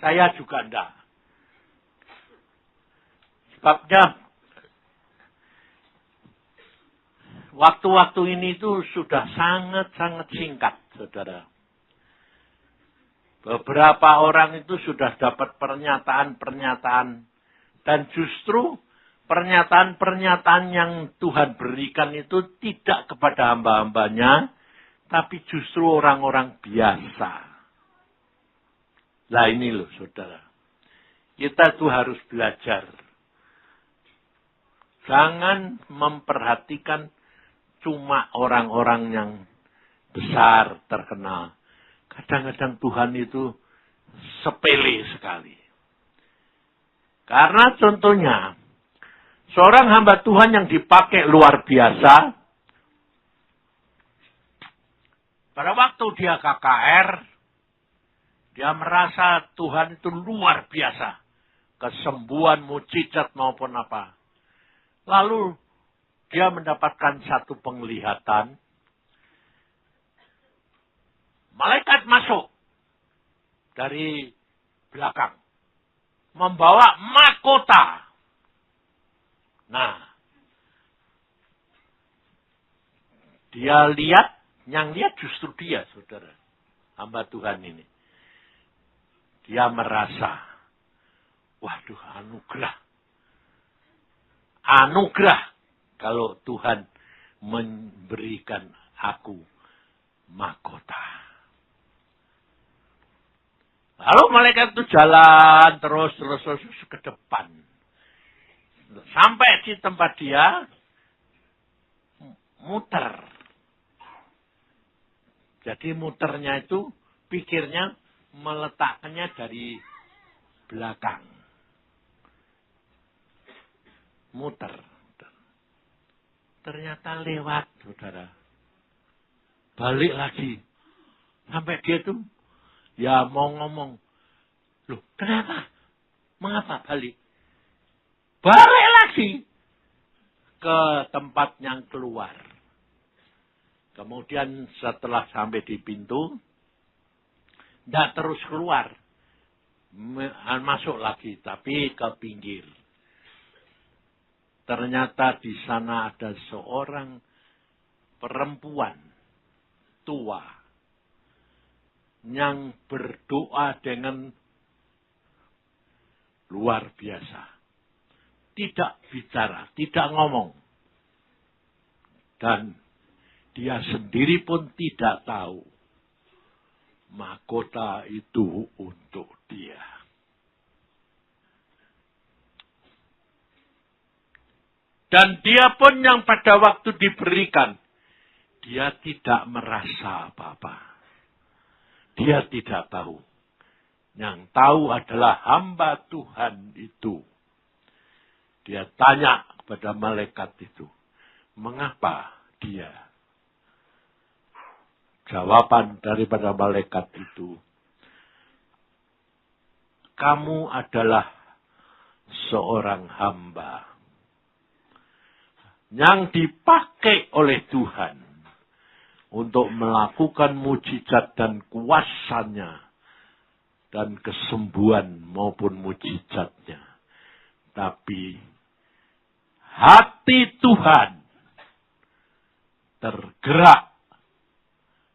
Saya juga enggak. Sebabnya waktu-waktu ini itu sudah sangat-sangat singkat, saudara. Beberapa orang itu sudah dapat pernyataan-pernyataan. Dan justru pernyataan-pernyataan yang Tuhan berikan itu tidak kepada hamba-hambanya, tapi justru orang-orang biasa. Nah ini loh saudara. Kita tuh harus belajar. Jangan memperhatikan cuma orang-orang yang besar, terkenal. Kadang-kadang Tuhan itu sepele sekali. Karena contohnya, seorang hamba Tuhan yang dipakai luar biasa, pada waktu dia KKR, dia merasa Tuhan itu luar biasa. Kesembuhan, mukjizat maupun apa. Lalu dia mendapatkan satu penglihatan. Malaikat masuk dari belakang. Membawa mahkota. Nah. Dia lihat, yang lihat justru dia, saudara. Hamba Tuhan ini. Dia merasa, waduh anugerah. Anugerah kalau Tuhan memberikan aku mahkota. Lalu malaikat itu jalan terus ke depan. Sampai di tempat dia, muter. Jadi muternya itu, pikirnya meletakkannya dari belakang. Muter. Ternyata lewat, saudara. Balik lagi. Sampai dia itu, ya mau ngomong, loh kenapa? Mengapa balik? Balik lagi ke tempat yang keluar. Kemudian setelah sampai di pintu, tidak terus keluar. Masuk lagi, tapi ke pinggir. Ternyata di sana ada seorang perempuan tua yang berdoa dengan luar biasa. Tidak bicara, tidak ngomong. Dan dia sendiri pun tidak tahu mahkota itu untuk dia. Dan dia pun yang pada waktu diberikan, dia tidak merasa apa-apa. Dia tidak tahu. Yang tahu adalah hamba Tuhan itu. Dia tanya kepada malaikat itu, mengapa dia? Jawaban daripada malaikat itu, kamu adalah seorang hamba yang dipakai oleh Tuhan untuk melakukan mujizat dan kuasanya dan kesembuhan maupun mujizatnya. Tapi hati Tuhan tergerak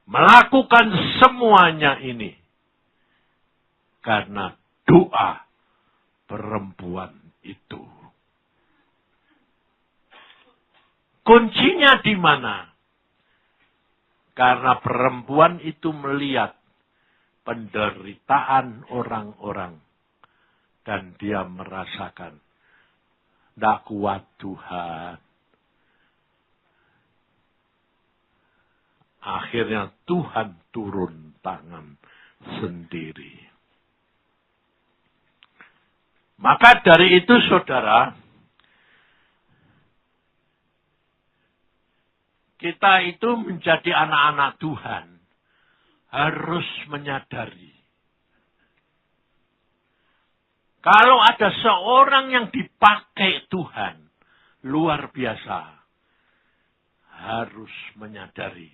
melakukan semuanya ini karena doa perempuan itu. Kuncinya di mana? Karena perempuan itu melihat penderitaan orang-orang. Dan dia merasakan, tidak kuat Tuhan. Akhirnya Tuhan turun tangan sendiri. Maka dari itu saudara, kita itu menjadi anak-anak Tuhan harus menyadari. Kalau ada seorang yang dipakai Tuhan, luar biasa, harus menyadari.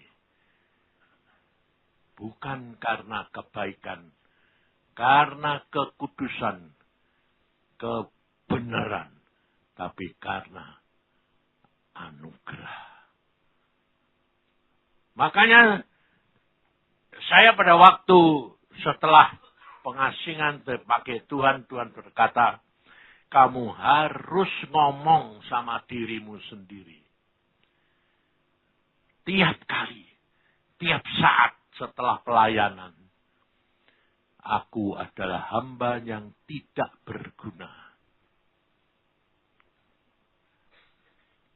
Bukan karena kebaikan karena kekudusan, kebenaran, tapi karena anugerah. Makanya saya pada waktu setelah pengasingan dipakai Tuhan berkata, kamu harus ngomong sama dirimu sendiri. Tiap kali, tiap saat setelah pelayanan, aku adalah hamba yang tidak berguna.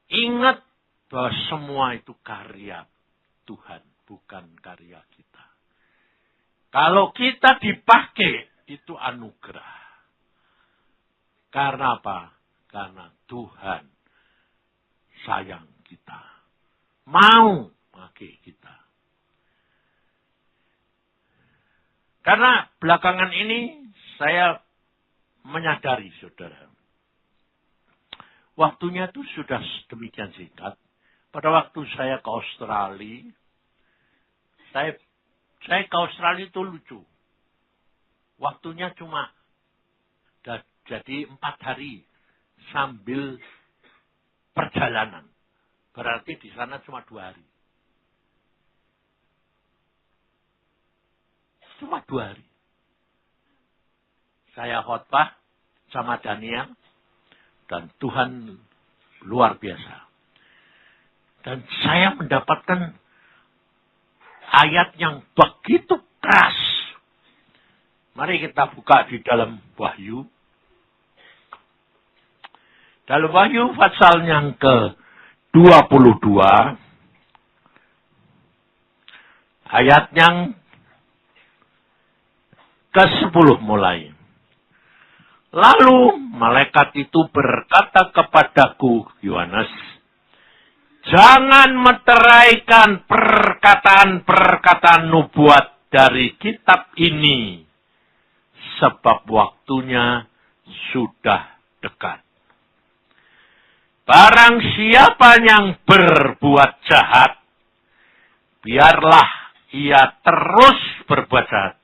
Ingat bahwa semua itu karya Tuhan, bukan karya kita. Kalau kita dipakai, itu anugerah. Karena apa? Karena Tuhan sayang kita. Mau pakai kita. Karena belakangan ini saya menyadari, saudara. Waktunya itu sudah demikian singkat. Pada waktu saya ke Australia, saya ke Australia itu lucu. Waktunya cuma jadi 4 hari sambil perjalanan. Berarti di sana cuma 2 hari. Cuma 2 hari. Saya khotbah sama Daniel. Dan Tuhan luar biasa. Dan saya mendapatkan ayat yang begitu keras. Mari kita buka di dalam Wahyu. Dalam Wahyu pasal yang ke-22. Ayat yang ke-10 mulai. Lalu malaikat itu berkata kepadaku, Yohanes, jangan meteraikan perkataan-perkataan nubuat dari kitab ini, sebab waktunya sudah dekat. Barang siapa yang berbuat jahat, biarlah ia terus berbuat jahat.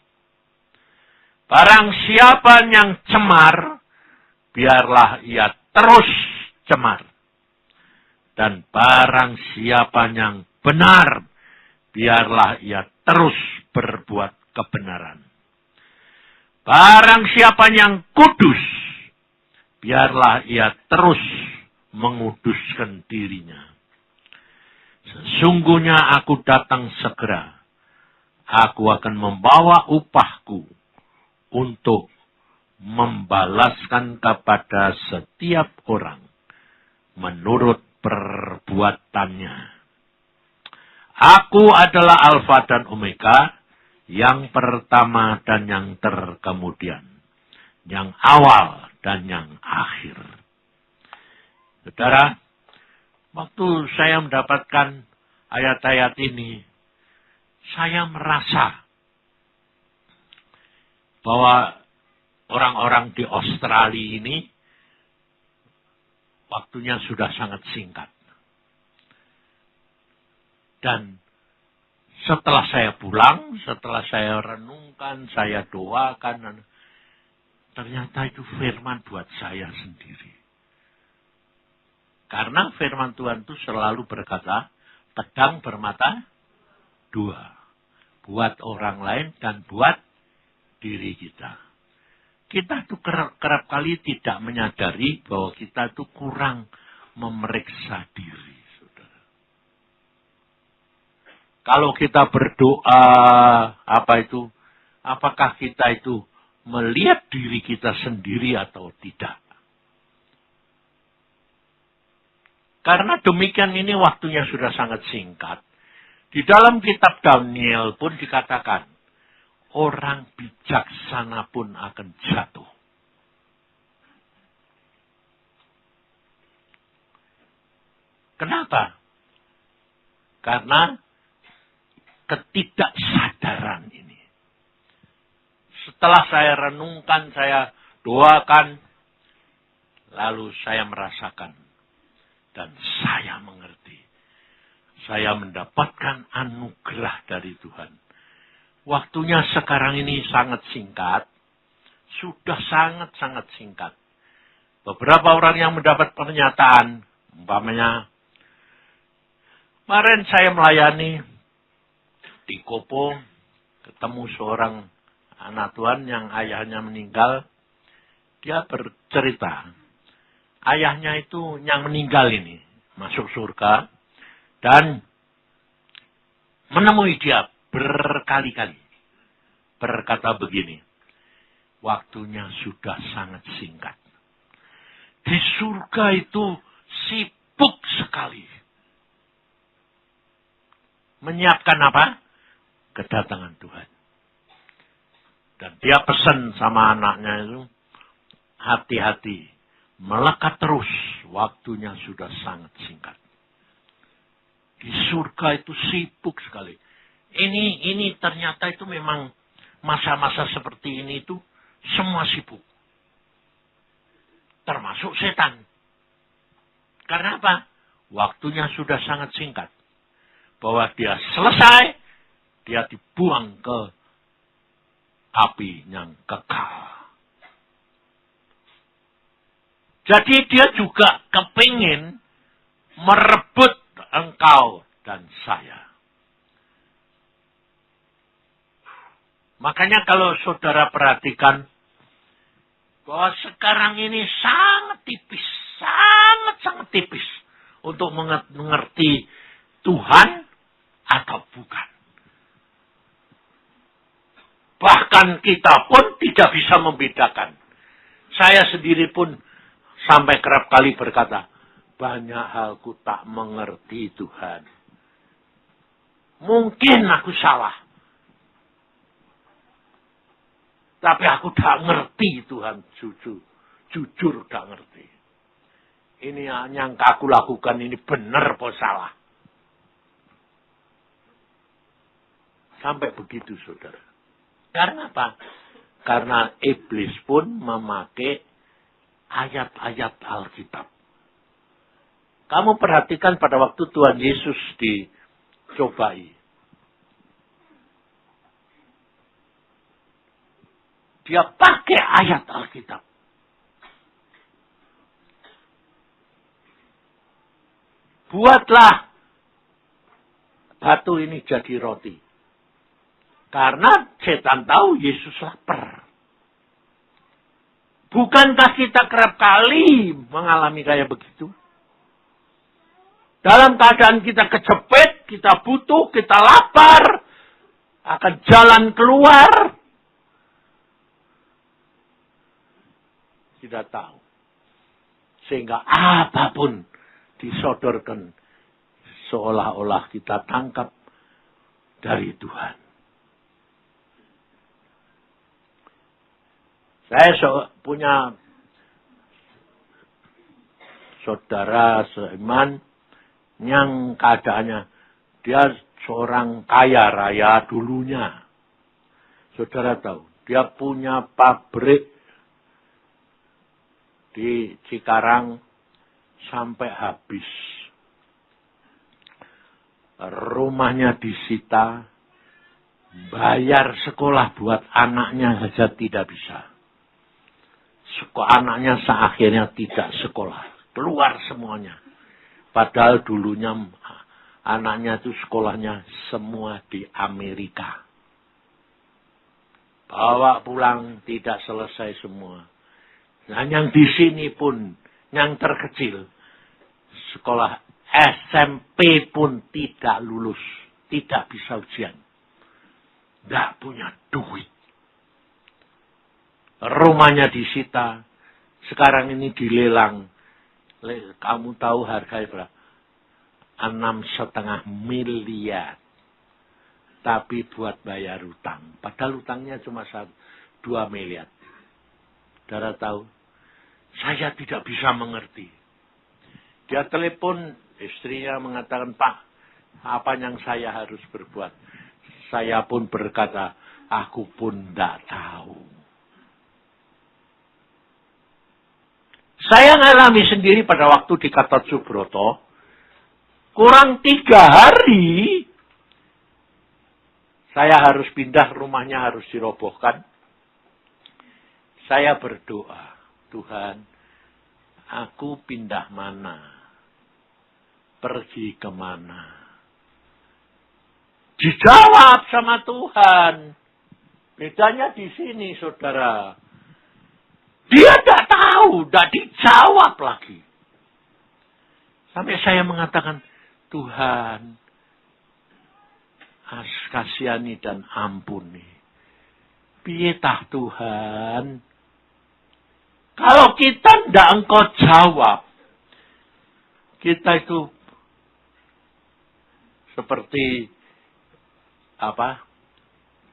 Barang siapa yang cemar, biarlah ia terus cemar. Dan barang siapa yang benar, biarlah ia terus berbuat kebenaran. Barang siapa yang kudus, biarlah ia terus menguduskan dirinya. Sesungguhnya aku datang segera. Aku akan membawa upahku untuk membalaskan kepada setiap orang menurut perbuatannya. Aku adalah Alfa dan Omega, yang pertama dan yang terkemudian, yang awal dan yang akhir. Saudara, waktu saya mendapatkan ayat-ayat ini, saya merasa bahwa orang-orang di Australia ini waktunya sudah sangat singkat. Dan setelah saya pulang, setelah saya renungkan, saya doakan, ternyata itu firman buat saya sendiri. Karena firman Tuhan itu selalu berkata, pedang bermata 2. Buat orang lain dan buat diri kita. Kita tuh kerap kali tidak menyadari bahwa kita tuh kurang memeriksa diri, saudara. Kalau kita berdoa, apakah kita itu melihat diri kita sendiri atau tidak? Karena demikian ini waktunya sudah sangat singkat. Di dalam kitab Daniel pun dikatakan, orang bijaksana pun akan jatuh. Kenapa? Karena ketidaksadaran ini. Setelah saya renungkan, saya doakan, lalu saya merasakan dan saya mengerti. Saya mendapatkan anugerah dari Tuhan. Waktunya sekarang ini sangat singkat. sudah sangat-sangat singkat. Beberapa orang yang mendapat pernyataan, umpamanya, kemarin saya melayani di Kopo, ketemu seorang anak Tuhan yang ayahnya meninggal, dia bercerita, ayahnya itu yang meninggal ini, masuk surga, dan menemui dia berkali-kali. Berkata begini, waktunya sudah sangat singkat. Di surga itu sibuk sekali. Menyiapkan apa? Kedatangan Tuhan. Dan dia pesan sama anaknya itu, hati-hati, melekat terus, waktunya sudah sangat singkat. Di surga itu sibuk sekali. Ini ternyata itu memang masa-masa seperti ini itu semua sibuk. Termasuk setan. Karena apa? Waktunya sudah sangat singkat. Bahwa dia selesai, dia dibuang ke api yang kekal. Jadi dia juga kepingin merebut engkau dan saya. Makanya kalau saudara perhatikan, bahwa sekarang ini sangat tipis, sangat tipis untuk mengerti Tuhan atau bukan. Bahkan kita pun tidak bisa membedakan. Saya sendiri pun sampai kerap kali berkata, banyak hal ku tak mengerti Tuhan. Mungkin aku salah. Tapi aku tak ngerti Tuhan, jujur tak ngerti. Ini yang aku lakukan ini benar atau salah. Sampai begitu saudara. Karena apa? Karena iblis pun memakai ayat-ayat Alkitab. Kamu perhatikan pada waktu Tuhan Yesus dicobai. Dia pakai ayat Alkitab. Buatlah batu ini jadi roti. Karena setan tahu Yesus lapar. Bukankah kita kerap kali mengalami kayak begitu? Dalam keadaan kita kejepit, kita butuh, kita lapar, akan jalan keluar, tidak tahu. Sehingga apapun disodorkan, seolah-olah kita tangkap dari Tuhan. Saya punya saudara seiman yang keadaannya, dia seorang kaya raya dulunya. Saudara tahu, dia punya pabrik di Cikarang sampai habis. Rumahnya disita, bayar sekolah buat anaknya saja tidak bisa. Anaknya seakhirnya tidak sekolah, keluar semuanya. Padahal dulunya anaknya itu sekolahnya semua di Amerika. Bawa pulang tidak selesai semua. Nah, yang di sini pun, yang terkecil, sekolah SMP pun tidak lulus, tidak bisa ujian. Tidak punya duit. Rumahnya disita, sekarang ini dilelang. Kamu tahu harganya berapa? 6,5 miliar. Tapi buat bayar utang. Padahal utangnya cuma 2 miliar. Saudara tahu, saya tidak bisa mengerti. Dia telepon, istrinya mengatakan, Pak, apa yang saya harus berbuat? Saya pun berkata, aku pun tidak tahu. Saya ngalami sendiri pada waktu di Gatot Subroto, kurang 3 hari, saya harus pindah, rumahnya harus dirobohkan. Saya berdoa, Tuhan, aku pindah mana? Pergi kemana? Dijawab sama Tuhan. Bedanya di sini, saudara. Dia tidak tahu, tidak dijawab lagi. Sampai saya mengatakan, Tuhan, kasihani dan ampuni. Pietah Tuhan. Kalau kita tidak engkau jawab, kita itu seperti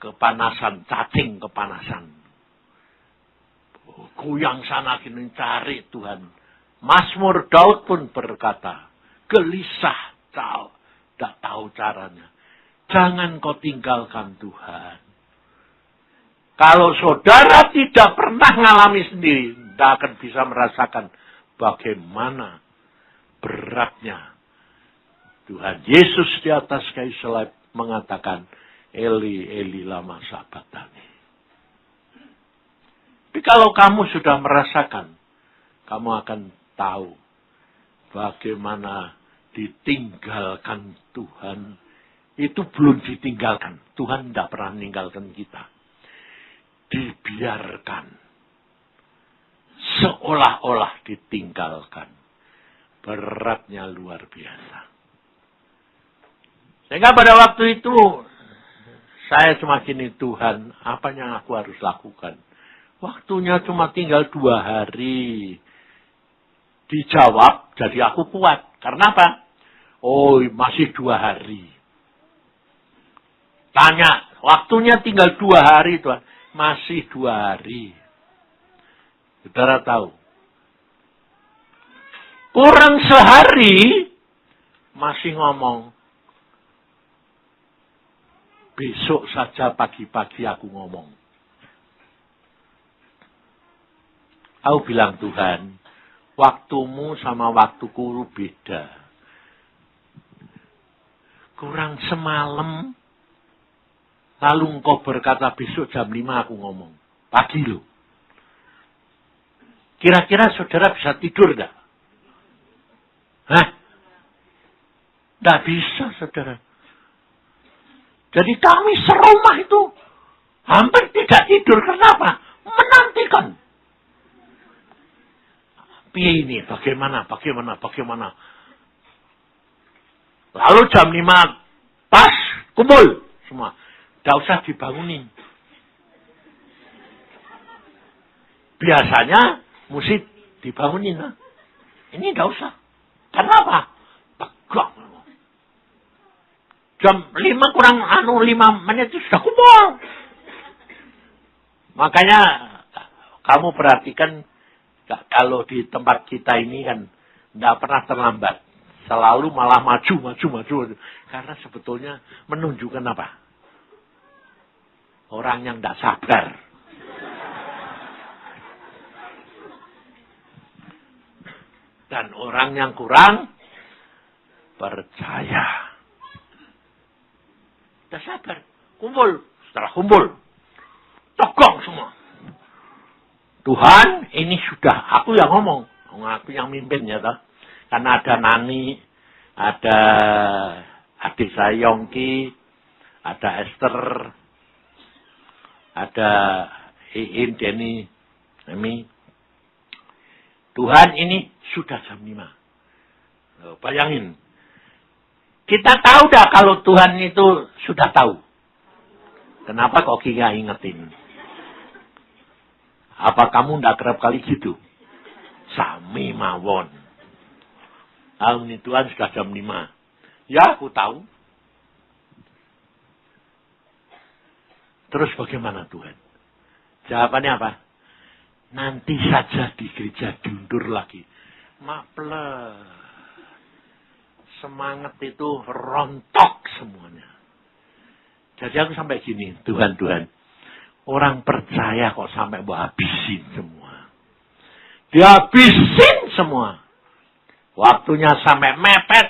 kepanasan, cacing kepanasan. Goyang sana kini cari Tuhan. Mazmur Daud pun berkata, gelisah, tidak tahu caranya. Jangan kau tinggalkan Tuhan. Kalau saudara tidak pernah mengalami sendiri, tidak akan bisa merasakan bagaimana beratnya. Tuhan Yesus di atas kayu salib mengatakan, Eli, Eli lama sabachthani. Tapi kalau kamu sudah merasakan, kamu akan tahu bagaimana ditinggalkan Tuhan. Itu belum ditinggalkan. Tuhan tidak pernah meninggalkan kita. Dibiarkan. Seolah-olah ditinggalkan. Beratnya luar biasa. Sehingga pada waktu itu, saya cuma gini, Tuhan, apa yang aku harus lakukan? Waktunya cuma tinggal 2 hari. Dijawab, jadi aku kuat. Karena apa? Oh, masih 2 hari. Tanya, waktunya tinggal 2 hari, Tuhan. Masih 2 hari. Saudara tahu. Kurang sehari, masih ngomong. Besok saja pagi-pagi aku ngomong. Aku bilang, Tuhan, waktumu sama waktuku beda. Kurang semalam, lalu engkau berkata besok jam 5 aku ngomong. Pagi loh. Kira-kira saudara bisa tidur enggak? Hah? Enggak bisa, saudara. Jadi kami serumah itu hampir tidak tidur. Kenapa? Menantikan. Ini bagaimana? Lalu jam 5 pas kumpul semua. Tidak usah dibangunin. Biasanya mesti dibangunin. Ini tidak usah. Kenapa? Tegang. Jam 5 kurang 5 menit itu sudah kumpul. Makanya kamu perhatikan, kalau di tempat kita ini kan tidak pernah terlambat. Selalu malah maju. Karena sebetulnya menunjukkan apa? Orang yang tidak sabar. Dan orang yang kurang percaya. Tidak sabar. Kumpul. Setelah kumpul. Tegang semua. Tuhan, ini sudah aku yang ngomong. Aku yang mimpin ya toh. Karena ada Nani, ada adik saya Yongki, ada Esther, ada Iin, Denny, Emi. Tuhan, ini sudah jam 5. Bayangin. Kita tahu dah kalau Tuhan itu sudah tahu. Kenapa kok Kika ingetin? Apa kamu tidak kerap kali gitu? Sami mawon. Ini Tuhan sudah jam 5. Ya, aku tahu. Terus bagaimana Tuhan? Jawabannya apa? Nanti saja di gereja diundur lagi. Maple. Semangat itu rontok semuanya. Jadi aku sampai gini, Tuhan. Orang percaya kok sampai mau habisin semua. Dihabisin semua. Waktunya sampai mepet.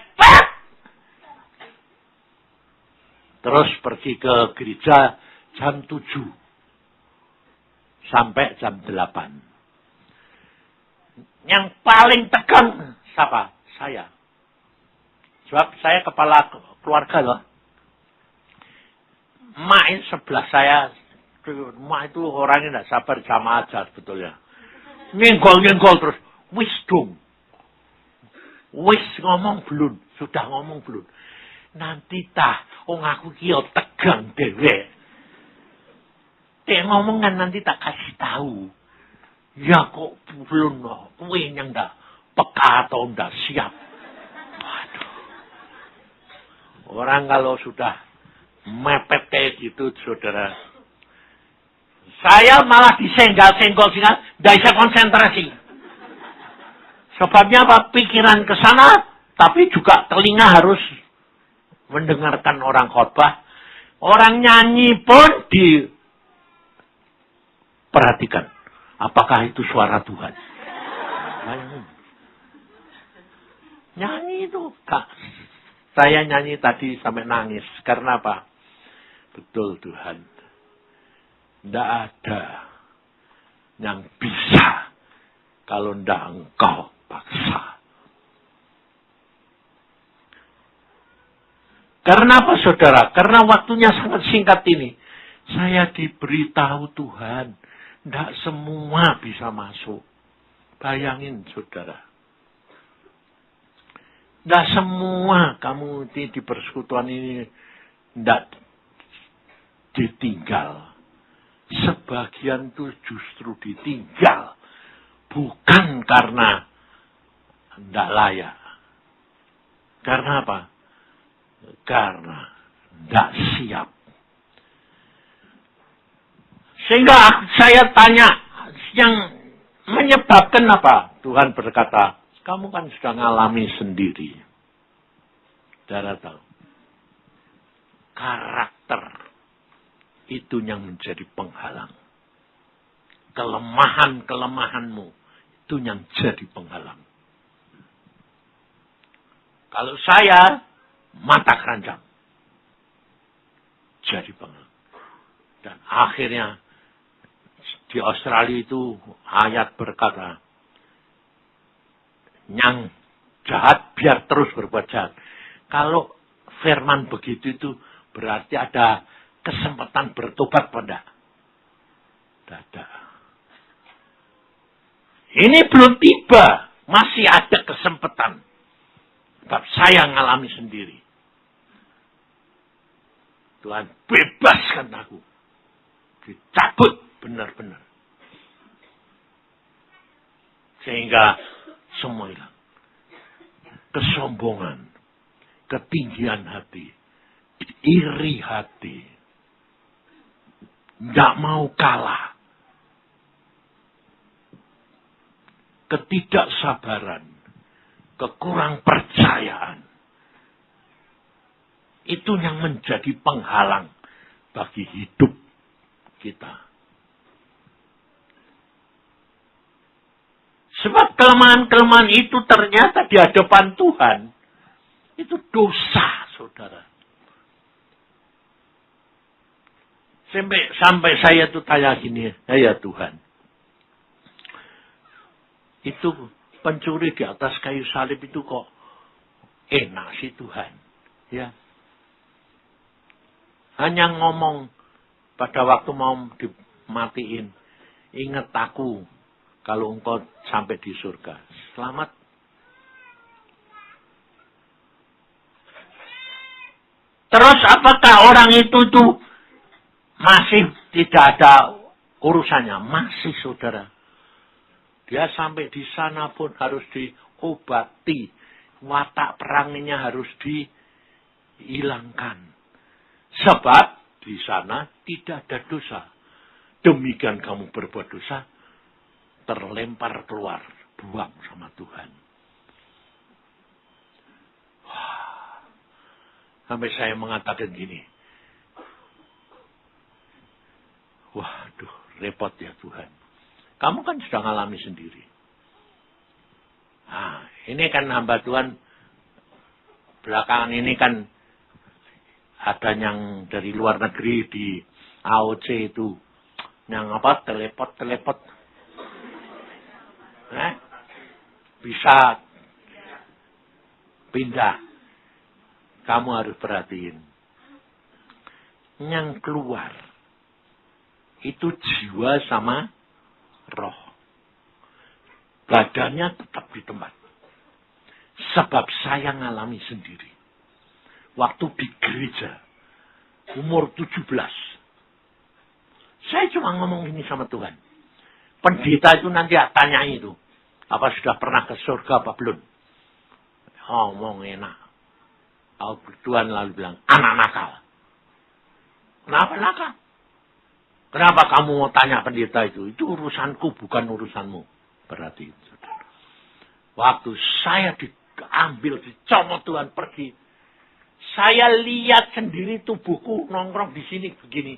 Terus pergi ke gereja jam 7. sampai jam 8. Yang paling tegang siapa? Saya. Sebab saya kepala keluarga loh. Mak sebelah saya, mak itu orangnya tidak sabar sama aja sebetulnya. Nyenggol terus. Wis dong. Wis ngomong belum. Sudah ngomong belum. Nanti aku kira tegang dewe. Dia ngomong kan nanti tak kasih tahu. Ya kok belum loh. Kuih yang dah peka atau dah siap. Waduh. Orang kalau sudah mepet kayak gitu, saudara. Saya malah disenggol-senggol sehingga tidak bisa konsentrasi. Sebabnya apa? Pikiran ke sana, tapi juga telinga harus mendengarkan orang khotbah. Orang nyanyi pun diperhatikan. Apakah itu suara Tuhan? Nyanyi itu, Kak. Saya nyanyi tadi sampai nangis. Karena apa? Betul Tuhan. Tidak ada yang bisa kalau tidak Engkau paksa. Karena apa saudara? Karena waktunya sangat singkat ini. Saya diberitahu Tuhan. Tidak semua bisa masuk. Bayangin saudara. Tidak semua kamu di persekutuan ini tidak ditinggal. Sebagian itu justru ditinggal. Bukan karena tidak layak. Karena apa? Karena tidak siap. Sehingga saya tanya, yang menyebabkan apa? Tuhan berkata, kamu kan sudah ngalami sendiri. Saudara tahu. Karakter itu yang menjadi penghalang. Kelemahan-kelemahanmu itu yang jadi penghalang. Kalau saya, mata keranjang. Jadi penghalang. Dan akhirnya, di Australia itu ayat berkata, yang jahat biar terus berbuat jahat. Kalau firman begitu itu berarti ada kesempatan bertobat pada. Tidak ada. Ini belum tiba. Masih ada kesempatan. Sebab saya ngalami sendiri. Tuhan bebaskan aku. Dicabut benar-benar. Sehingga semua hilang. Kesombongan. Ketinggian hati. Iri hati. Tidak mau kalah. Ketidaksabaran. Kekurang percayaan. Itu yang menjadi penghalang bagi hidup kita. Sebab kelemahan-kelemahan itu ternyata di hadapan Tuhan. Itu dosa, saudara. Sampai saya tuh tanya gini, ya Tuhan. Itu pencuri di atas kayu salib itu kok enak sih Tuhan. Ya. Hanya ngomong pada waktu mau dimatiin. Ingat aku. Kalau engkau sampai di surga. Selamat. Terus apakah orang itu tuh masih tidak ada urusannya? Masih saudara. Dia sampai di sana pun harus diobati. Watak peranginya harus dihilangkan. Sebab di sana tidak ada dosa. Demikian kamu berbuat dosa. Terlempar keluar, buang sama Tuhan. Wah, sampai saya mengatakan gini, waduh, repot ya Tuhan. Kamu kan sudah ngalami sendiri. Nah, ini kan hamba Tuhan, belakangan ini kan ada yang dari luar negeri di AOC itu, Yang apa? Teleport. Bisa pindah. Kamu harus perhatiin. Yang keluar itu jiwa sama roh. Badannya tetap di tempat. Sebab saya ngalami sendiri. Waktu di gereja, umur 17. Saya cuma ngomong ini sama Tuhan. Pendeta itu nanti tanyai itu. Apa sudah pernah ke surga apa belum? Ngomong enak. Tuhan lalu bilang, anak nakal. Kenapa nakal? Kenapa kamu mau tanya pendeta itu? Itu urusanku, bukan urusanmu. Berarti, saudara. Waktu saya diambil, dicomot Tuhan pergi. Saya lihat sendiri tubuhku nongkrong di sini begini.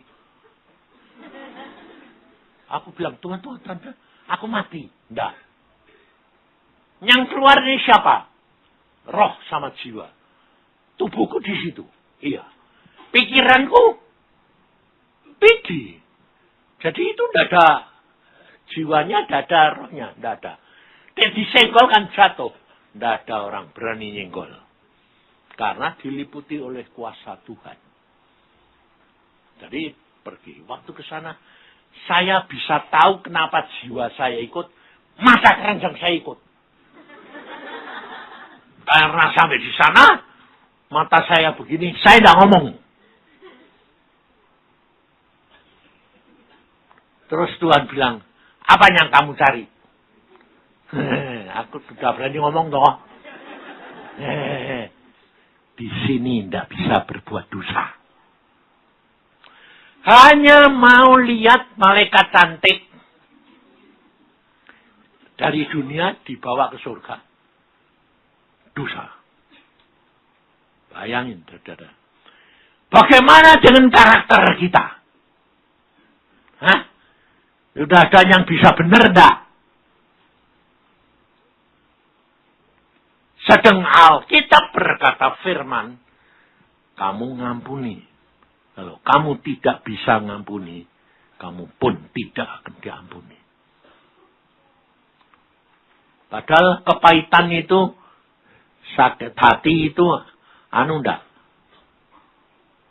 Aku bilang, Tuhan, aku mati. Enggak. Yang keluar ini siapa? Roh sama jiwa. Tubuhku di situ. Iya. Pikiranku pergi. Jadi itu tidak ada jiwanya, tidak ada rohnya, tidak ada. Dan disenggol kan jatuh. Tidak ada orang berani nyenggol. Karena diliputi oleh kuasa Tuhan. Jadi pergi. Waktu ke sana, saya bisa tahu kenapa jiwa saya ikut, mata keranjang saya ikut. Karena sampai di sana, mata saya begini, saya tidak ngomong. Terus Tuhan bilang, apa yang kamu cari? Aku sudah berani ngomong toh. Di sini tidak bisa berbuat dosa. Hanya mau lihat malaikat cantik dari dunia dibawa ke surga. Dosa. Bayangin, saudara. Bagaimana dengan karakter kita? Hah? Sudah ada yang bisa benar enggak? Sedang Alkitab berkata firman, kamu ngampuni. Kalau kamu tidak bisa ngampuni, kamu pun tidak akan diampuni. Padahal kepahitan itu, sakit hati itu, enggak?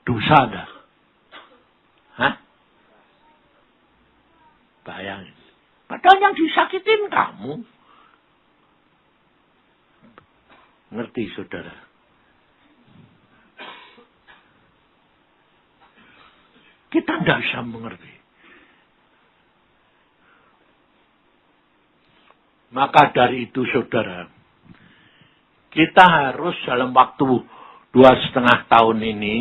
Dosa enggak? Hah? Bayangin. Padahal yang disakitin kamu. Ngerti, saudara? Kita tidak bisa mengerti. Maka dari itu, saudara, kita harus dalam waktu 2,5 tahun ini,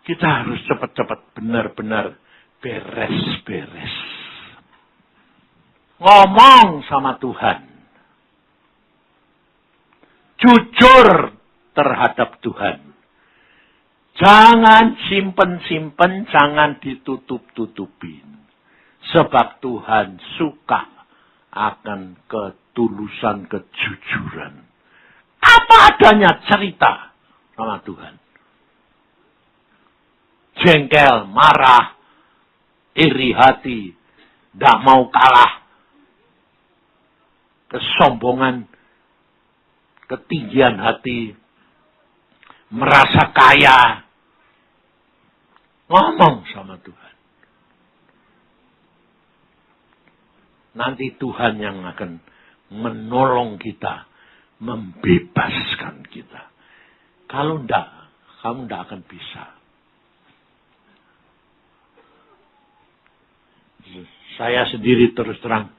kita harus cepat-cepat benar-benar beres-beres. Ngomong sama Tuhan. Jujur terhadap Tuhan. Jangan simpen-simpen, jangan ditutup-tutupin. Sebab Tuhan suka akan ketulusan, kejujuran. Apa adanya cerita sama Tuhan. Jengkel, marah, iri hati, tidak mau kalah, kesombongan, ketinggian hati, merasa kaya, ngomong sama Tuhan. Nanti Tuhan yang akan menolong kita, membebaskan kita. Kalau enggak, kamu enggak akan bisa. Saya sendiri terus terang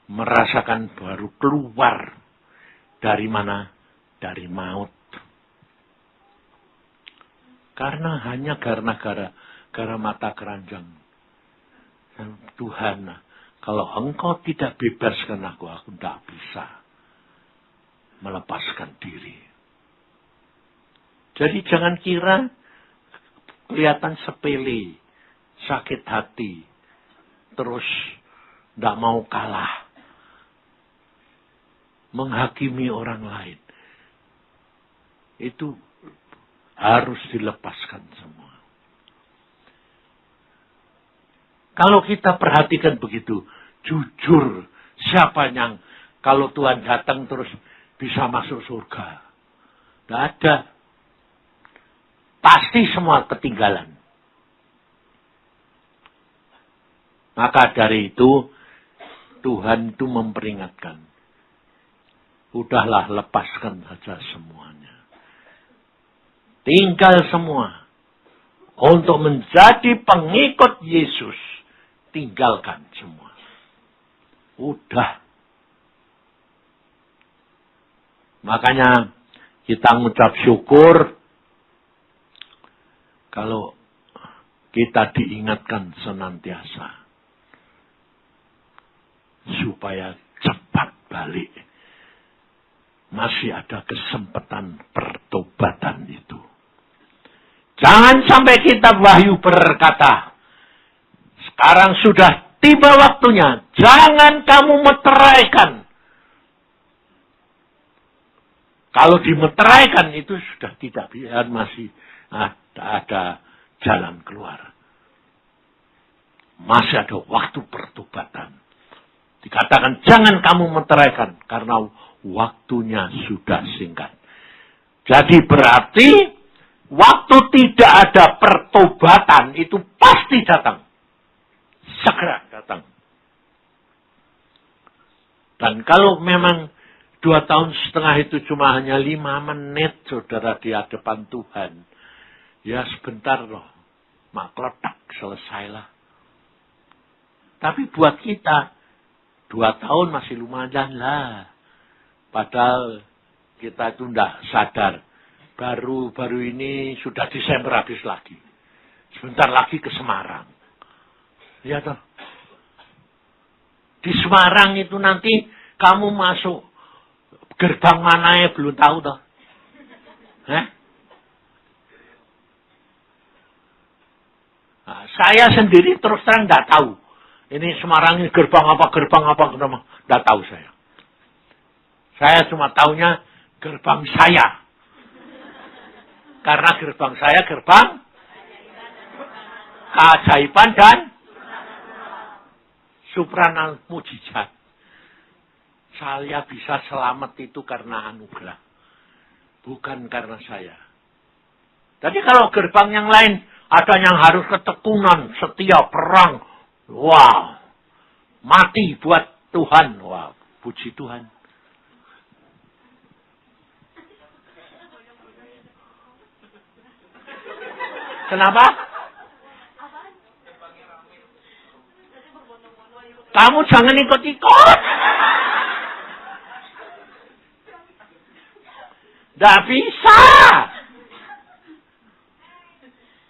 merasakan baru keluar dari mana? Dari maut. Karena hanya gara mata keranjang. Tuhan, kalau engkau tidak bebaskan aku tidak bisa melepaskan diri. Jadi jangan kira kelihatan sepele, sakit hati, terus tidak mau kalah, menghakimi orang lain. Itu harus dilepaskan semua. Kalau kita perhatikan begitu, jujur, siapa yang kalau Tuhan datang terus bisa masuk surga? Tidak ada. Pasti semua ketinggalan. Maka dari itu, Tuhan itu memperingatkan. Udahlah, lepaskan saja semuanya. Tinggal semua. Untuk menjadi pengikut Yesus, tinggalkan semua. Udah. Makanya kita mengucap syukur kalau kita diingatkan senantiasa. Supaya cepat balik. Masih ada kesempatan pertobatan itu. Jangan sampai kita Wahyu berkata, sekarang sudah tiba waktunya, jangan kamu meteraikan. Kalau dimeteraikan itu sudah tidak bisa, masih ada jalan keluar. Masih ada waktu pertobatan. Dikatakan jangan kamu meteraikan karena waktunya sudah singkat. Jadi berarti waktu tidak ada pertobatan itu pasti datang. Segera datang. Dan kalau memang 2,5 tahun itu cuma hanya 5 menit saudara di hadapan Tuhan. Ya sebentar loh. Mak kletak selesailah. Tapi buat kita 2 tahun masih lumayan lah. Padahal kita itu tidak sadar. Baru ini sudah Desember habis lagi. Sebentar lagi ke Semarang. Ya toh. Di Semarang itu nanti kamu masuk gerbang mana ya belum tahu toh. Nah, saya sendiri terus terang tidak tahu. Ini Semarang ini gerbang apa, tidak tahu saya. Saya cuma tahunya gerbang saya. Karena gerbang saya gerbang keajaiban dan supranal mujizat. Saya bisa selamat itu karena anugerah. Bukan karena saya. Jadi kalau gerbang yang lain, ada yang harus ketekunan, setia, perang. Wow. Mati buat Tuhan. Wow. Puji Tuhan. Kenapa? Kamu jangan ikut-ikut. Tidak bisa.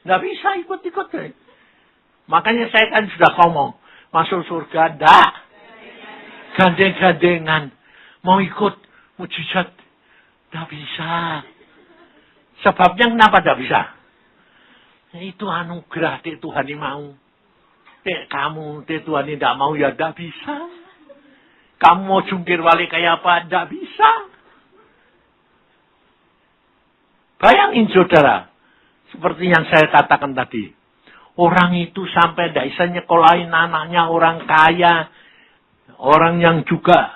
Tidak bisa ikut-ikut. Makanya saya kan sudah ngomong. Masuk surga, tidak. Gandeng-gandengan. Mau ikut mujizat. Tidak bisa. Sebabnya kenapa tidak bisa? Itu anugerah di Tuhan yang mau. Kamu di Tuhan yang tidak mau ya tidak bisa. Kamu mau jungkir balik kayak apa? Tidak bisa. Bayangin saudara. Seperti yang saya katakan tadi. Orang itu sampai tidak bisa nyekolahin anaknya orang kaya. Orang yang juga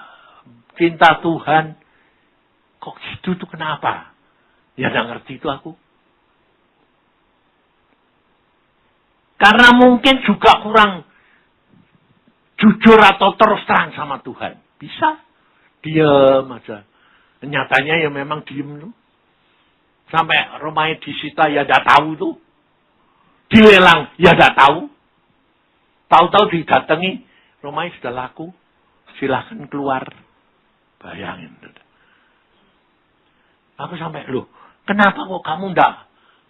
cinta Tuhan. Kok gitu tuh kenapa? Ya tidak ngerti itu aku. Karena mungkin juga kurang jujur atau terus terang sama Tuhan. Bisa. Diam aja. Nyatanya ya memang diem tuh. Sampai rumahnya disita ya tidak tahu tuh. Dilelang ya tidak tahu. Tahu-tahu didatangi. Rumahnya sudah laku. Silahkan keluar. Bayangin. Aku sampai, loh. Kenapa kok kamu tidak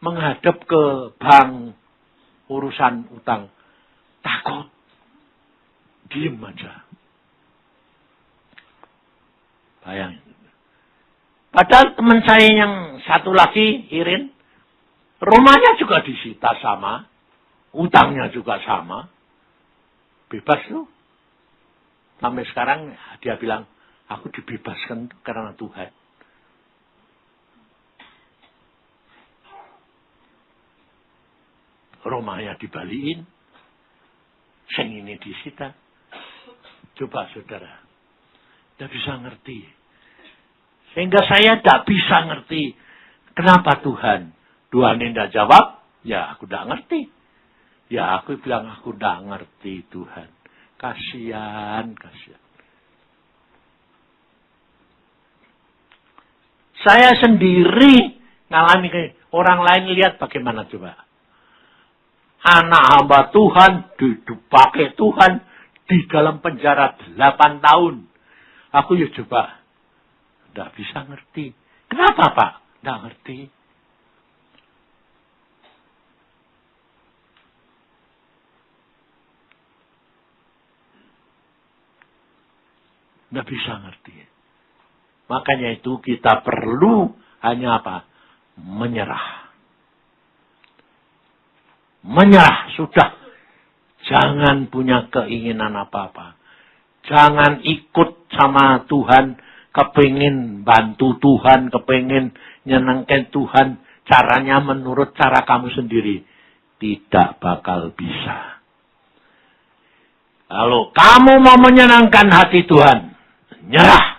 menghadap ke bank urusan utang? Takut. Diem aja. Bayangin. Padahal teman saya yang satu lagi, Irin, rumahnya juga disita sama, utangnya juga sama. Bebas loh. Sampai sekarang dia bilang, aku dibebaskan karena Tuhan. Rumahnya dibalikin. Sing ini disita. Coba saudara. Tidak bisa ngerti. Sehingga saya tidak bisa ngerti. Kenapa Tuhan? Tuhan tidak jawab. Ya aku tidak ngerti. Ya aku bilang aku tidak ngerti Tuhan. Kasihan. Saya sendiri ngalami. Orang lain lihat bagaimana coba. Anak hamba Tuhan, dipakai Tuhan di dalam penjara 8 tahun. Aku ya coba, tidak bisa ngerti. Kenapa Pak? Tidak ngerti. Tidak bisa ngerti. Makanya itu kita perlu hanya apa? Menyerah. Menyerah, sudah. Jangan punya keinginan apa-apa. Jangan ikut sama Tuhan, kepingin bantu Tuhan, kepingin nyenengkan Tuhan, caranya menurut cara kamu sendiri. Tidak bakal bisa. Kalau kamu mau menyenangkan hati Tuhan, nyerah.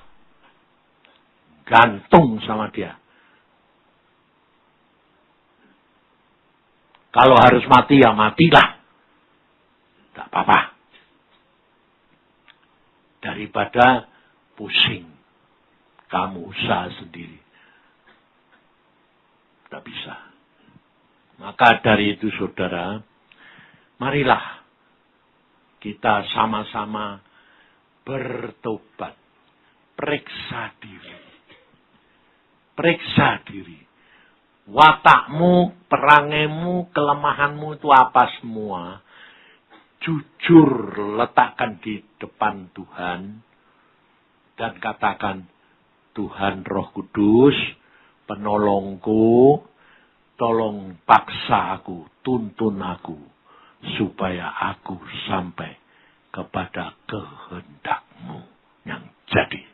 Gantung sama dia. Kalau harus mati, ya matilah. Tidak apa-apa. Daripada pusing. Kamu usaha sendiri. Tidak bisa. Maka dari itu saudara, marilah kita sama-sama bertobat. Periksa diri. Periksa diri. Watakmu, perangaimu, kelemahanmu itu apa semua. Jujur letakkan di depan Tuhan. Dan katakan, Tuhan Roh Kudus, penolongku, tolong paksa aku, tuntun aku. Supaya aku sampai kepada kehendak-Mu yang jadi.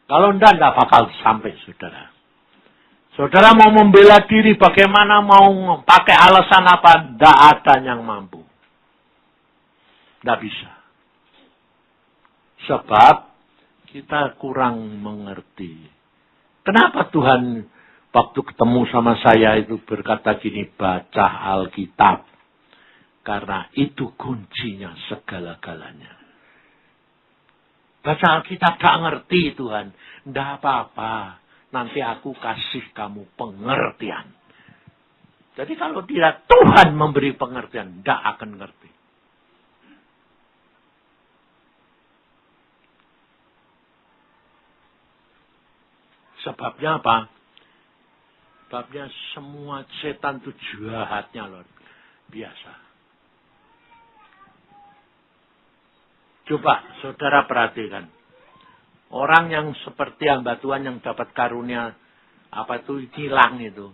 Kalau tidak bakal sampai, saudara. Saudara mau membela diri bagaimana, mau pakai alasan apa, tidak ada yang mampu. Tidak bisa. Sebab kita kurang mengerti. Kenapa Tuhan waktu ketemu sama saya itu berkata gini, baca Alkitab. Karena itu kuncinya segala-galanya. Baca Alkitab gak ngerti Tuhan. Tidak apa-apa. Nanti aku kasih kamu pengertian. Jadi kalau tidak Tuhan memberi pengertian, tidak akan ngerti. Sebabnya apa? Sebabnya semua setan itu jahatnya loh. Biasa. Coba saudara perhatikan. Orang yang seperti hamba Tuhan yang dapat karunia apa itu hilang itu.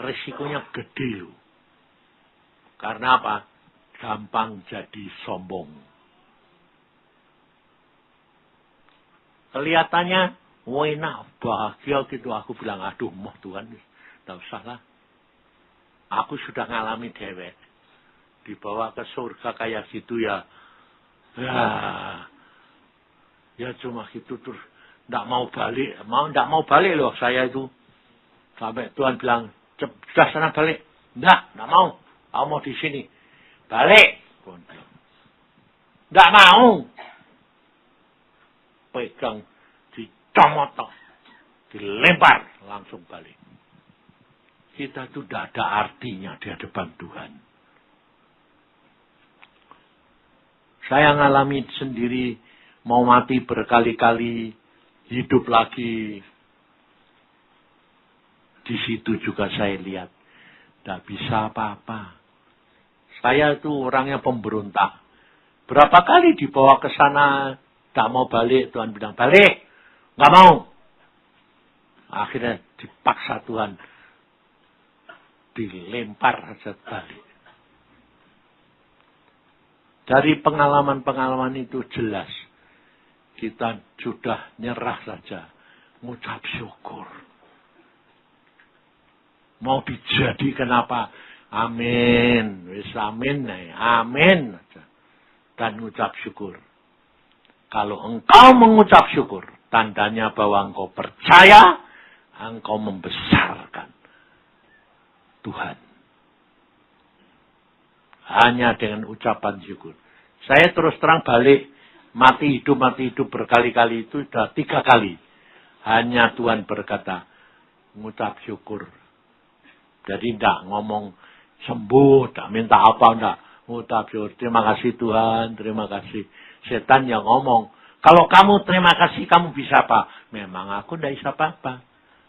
Risikonya gede loh. Karena apa? Gampang jadi sombong. Kelihatannya enak, bahagia gitu. Aku bilang, aduh moh Tuhan, tidak usah lah. Aku sudah ngalami dewek. Dibawa ke surga kayak gitu ya. Ya cuma gitu terus tidak mau balik, tidak mau balik loh saya itu. Sampai Tuhan bilang, sudah sana balik. Tidak mau. Aku mau di sini. Balik. Tidak mau. Pegang, dicomot, dilempar, langsung balik. Kita itu tidak ada artinya di hadapan Tuhan. Saya ngalami sendiri, mau mati berkali-kali, hidup lagi. Di situ juga saya lihat, tidak bisa apa-apa. Saya itu orangnya pemberontak. Berapa kali dibawa ke sana, tidak mau balik, Tuhan bilang, balik. Nggak mau. Akhirnya dipaksa Tuhan, dilempar aja balik. Dari pengalaman-pengalaman itu jelas. Kita sudah nyerah saja. Ngucap syukur. Mau dijadikan apa? Amin. Wis amin. Amin. Dan ucap syukur. Kalau engkau mengucap syukur, tandanya bahwa engkau percaya, engkau membesarkan Tuhan. Hanya dengan ucapan syukur. Saya terus terang balik, mati hidup berkali-kali itu sudah 3 kali. Hanya Tuhan berkata, mengucap syukur. Jadi tidak ngomong sembuh, tidak minta apa, tidak. Mengucap syukur, terima kasih Tuhan, terima kasih. Setan yang ngomong, kalau kamu terima kasih, kamu bisa apa? Memang aku tidak bisa apa-apa.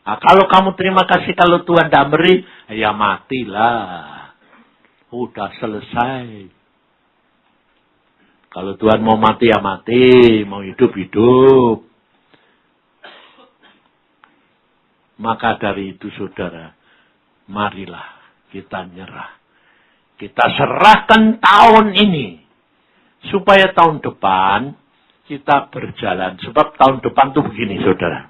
Nah, kalau kamu terima kasih, kalau Tuhan tidak beri, ya matilah. Udah selesai. Kalau Tuhan mau mati, ya mati. Mau hidup, hidup. Maka dari itu, saudara, marilah kita nyerah. Kita serahkan tahun ini. Supaya tahun depan kita berjalan. Sebab tahun depan tuh begini, saudara.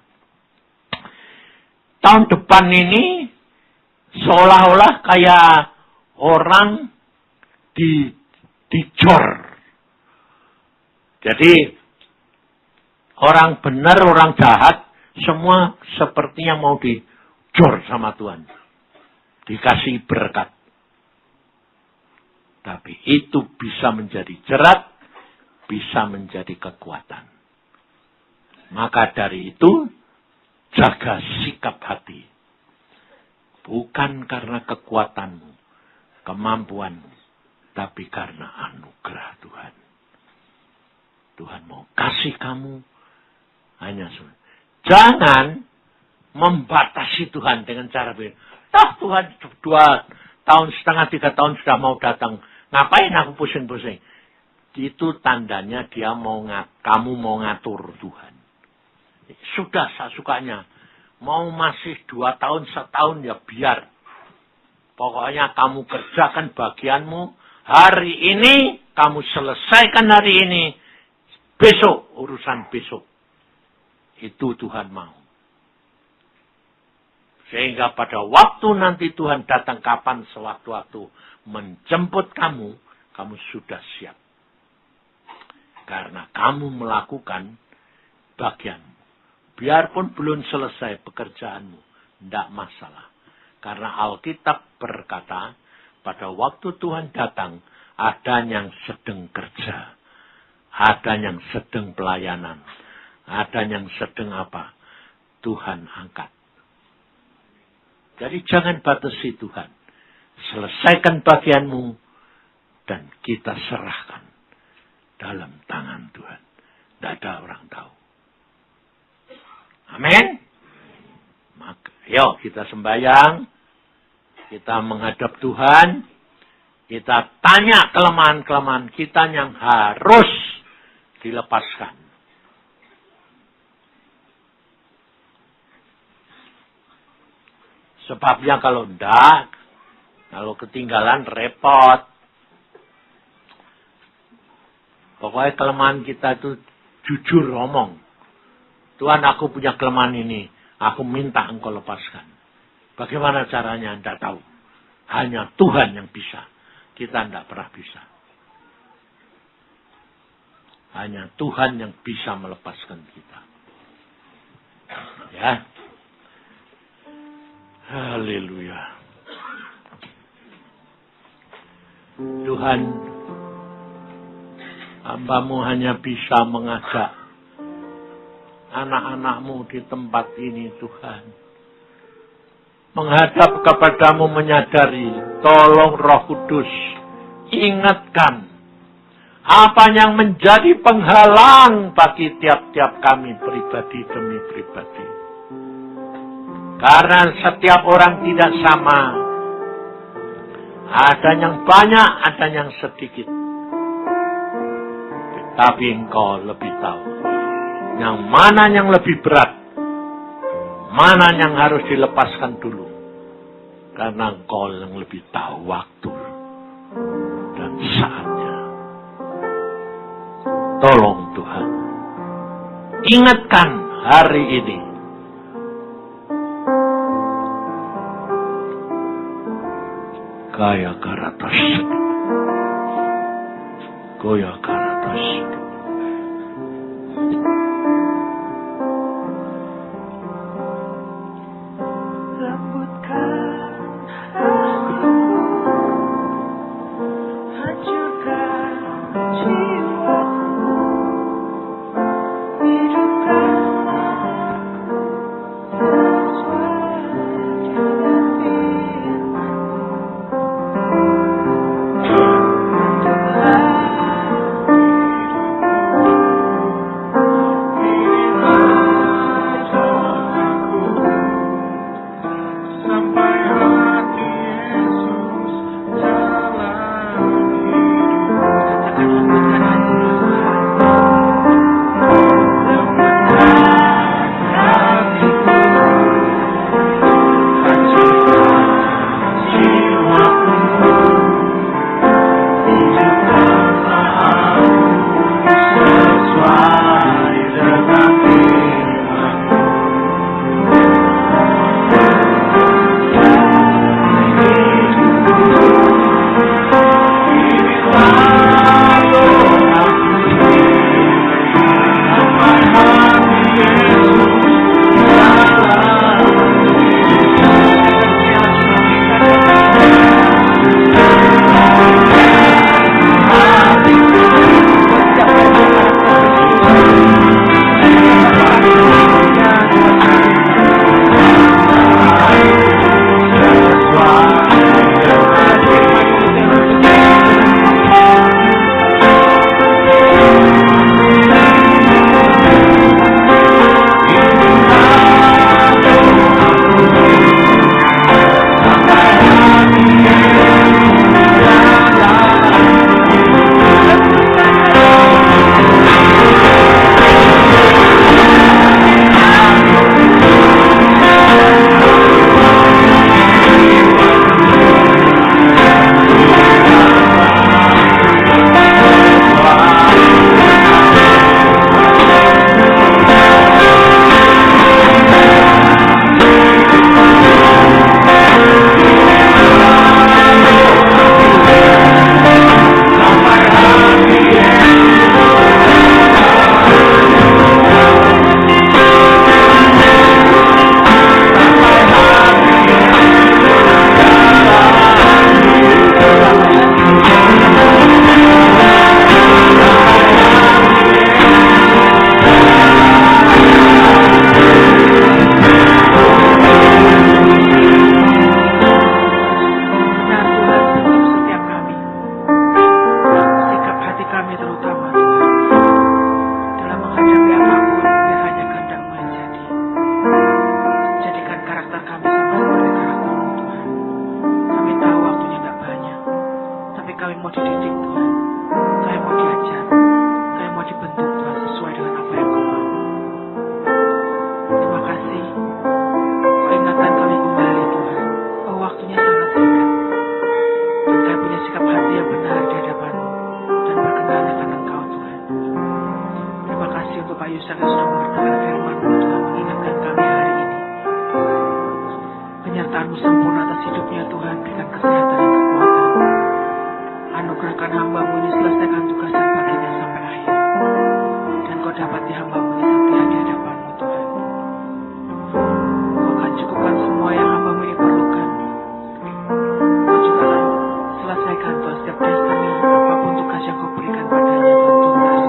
Tahun depan ini seolah-olah kayak orang dijor. Jadi orang benar, orang jahat, semua sepertinya mau dijor sama Tuhan. Dikasih berkat. Tapi itu bisa menjadi jerat, bisa menjadi kekuatan. Maka dari itu, jaga sikap hati. Bukan karena kekuatanmu, kemampuanmu, tapi karena anugerah Tuhan. Tuhan mau kasih kamu hanya semua. Jangan membatasi Tuhan dengan cara berbeda. Tuhan 2,5 tahun, 3 tahun sudah mau datang. Ngapain aku pusing-pusing? Itu tandanya dia kamu mau ngatur Tuhan. Sudah sesukanya. Mau masih 2 tahun, 1 tahun ya biar. Pokoknya kamu kerjakan bagianmu. Hari ini kamu selesaikan hari ini. Besok urusan besok. Itu Tuhan mau. Sehingga pada waktu nanti Tuhan datang kapan sewaktu-waktu menjemput kamu, kamu sudah siap. Karena kamu melakukan bagianmu. Biarpun belum selesai pekerjaanmu, tidak masalah. Karena Alkitab berkata, pada waktu Tuhan datang, ada yang sedang kerja. Ada yang sedang pelayanan. Ada yang sedang apa? Tuhan angkat. Jadi jangan batasi Tuhan. Selesaikan bagianmu dan kita serahkan dalam tangan Tuhan. Tidak ada orang tahu. Amin. Maka, yuk kita sembahyang. Kita menghadap Tuhan. Kita tanya kelemahan-kelemahan kita yang harus dilepaskan. Sebabnya kalau enggak, kalau ketinggalan repot. Pokoknya kelemahan kita itu jujur ngomong. Tuhan, aku punya kelemahan ini. Aku minta engkau lepaskan. Bagaimana caranya? Anda tahu. Hanya Tuhan yang bisa. Kita tidak pernah bisa. Hanya Tuhan yang bisa melepaskan kita. Ya. Haleluya. Tuhan, hamba-Mu hanya bisa mengajak anak-anak-Mu di tempat ini, Tuhan. Menghadap kepada-Mu menyadari, tolong Roh Kudus, ingatkan apa yang menjadi penghalang bagi tiap-tiap kami pribadi demi pribadi. Karena setiap orang tidak sama. Ada yang banyak, ada yang sedikit. Tapi Engkau lebih tahu. Yang mana yang lebih berat. Mana yang harus dilepaskan dulu. Karena Engkau yang lebih tahu waktu. Dan saatnya. Tolong Tuhan. Ingatkan hari ini. Kaya karatas. Goya karatas. Penyertaan-Mu sempurna atas hidupnya Tuhan, berikan kesehatan dan kekuatan. Anugerahkan hamba-Mu ini selesaikan tugas dan bagiannya sampai akhir. Dan Kau dapati hamba-Mu ini setia di hadapan-Mu Tuhan. Kau akan cukupkan semua yang hamba-Mu ini perlukan. Kau juga akan selesaikan Tuhan setiap destiny, apapun tugas yang Kau berikan padanya Tuhan, tuntas,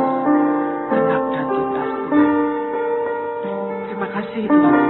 genap dan tuntas Tuhan. Terima kasih Tuhan.